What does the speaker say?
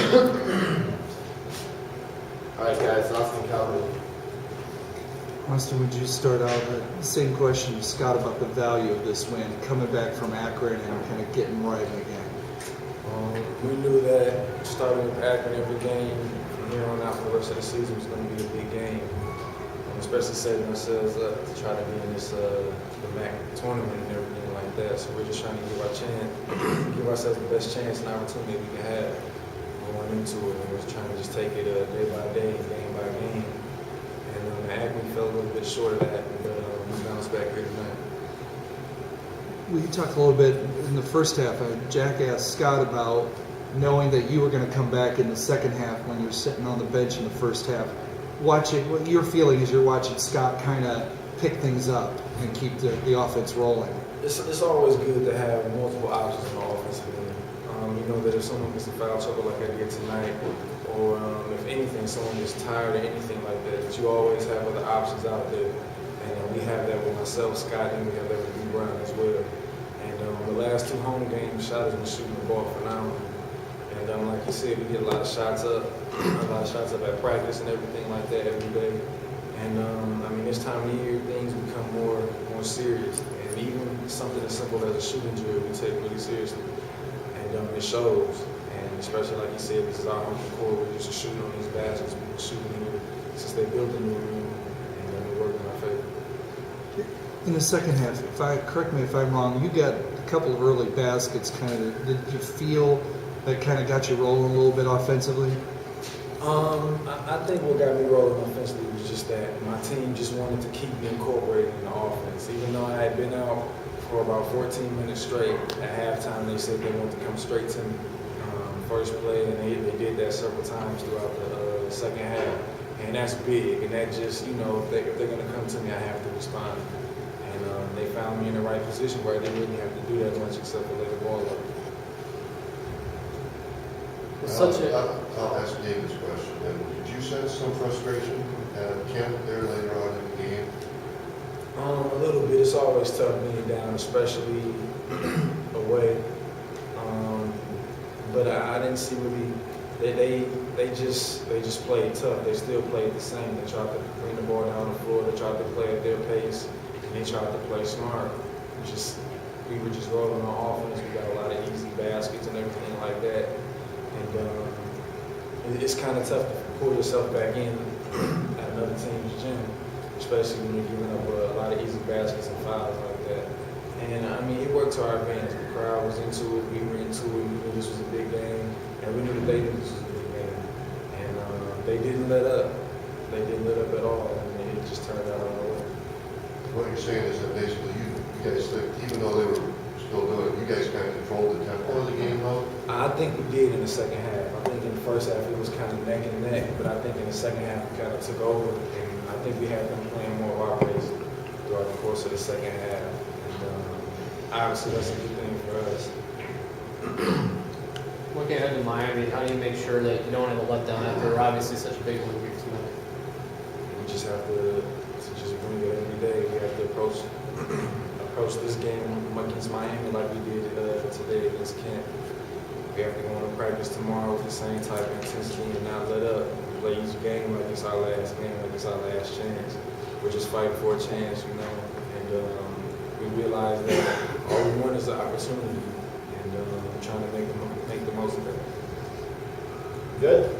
All right, guys, A'uston Calhoun. Austin, would you start out same question to Scott about the value of this win, coming back from Akron and kind of getting right again? We knew that starting with Akron every game from here on out for the rest of the season was going to be a big game, especially setting ourselves up to try to be in this the MAC tournament and everything like that. So we're just trying to give ourselves the best chance and opportunity we can have going into it. And we're trying to just take it day by day, game by game. And Akron fell a little bit short of that, but we bounced back here tonight. We talked a little bit in the first half. Jack asked Scott about knowing that you were going to come back in the second half when you're sitting on the bench in the first half. Watching, what your feeling is you're watching Scott kind of pick things up and keep the offense rolling. It's always good to have multiple options on the offensive end. You know that if someone gets a foul trouble like I did tonight, or if anything, someone gets tired or anything like that you always have other options out there. And we have that with myself, Scott, and we have that with B. Brown as well. And the last two home games, Shot has been shooting the ball phenomenal. And like you said, we get a lot of shots up at practice and everything like that every day. And I mean, this time of year, things become more serious. And even something as simple as a shooting drill, we take really seriously. And it shows. And especially like you said, this is our home court. We're just shooting on these baskets. We've been shooting here since they built the new room, and we're working in our favor. In the second half, correct me if I'm wrong, you got a couple of early baskets. Kind of, did you feel that kind of got you rolling a little bit offensively? I think what got me rolling offensively was just that my team just wanted to keep me incorporated in the offense. Even though I had been out for about 14 minutes straight, at halftime they said they wanted to come straight to me first play, and they did that several times throughout the second half. And that's big, and that just, you know, if they're going to come to me, I have to respond. And they found me in the right position where I didn't really have to do that much except for lay the ball up. I'll ask Dave this question. Did you sense some frustration at Kent there later on in the game? A little bit. It's always tough being down, especially away. But I didn't see really. They just played tough. They still played the same. They tried to bring the ball down the floor. They tried to play at their pace, and they tried to play smart. We were just rolling on offense. We got a lot of easy baskets and everything like that. And it's kind of tough to pull yourself back in at another team's gym, especially when you're giving up a lot of easy baskets and fouls like that. And I mean, it worked to our advantage. The crowd was into it. We were into it. We knew this was a big game, and we knew that they knew this was a big game. And they didn't let up. They didn't let up at all, and it just turned out all the way. What you're saying is that basically you guys, even though they were still doing it, you guys kind of controlled the tempo of the game, though? I think we did in the second half. I think in the first half it was kind of neck and neck, but I think in the second half we kind of took over, and I think we had them playing more of our pace throughout the course of the second half. And obviously that's a good thing for us. Looking ahead to Miami, how do you make sure that you don't have a letdown after obviously such a big win here tonight? We just have to just bring it every day. We have to approach this game against Miami like we did today against Kent. We have to go into practice tomorrow with the same type of intensity and not let up. We play each game like it's our last game, like it's our last chance. We're just fighting for a chance, you know. And we realize that all we want is an opportunity, and we're trying to make the most of it. Good.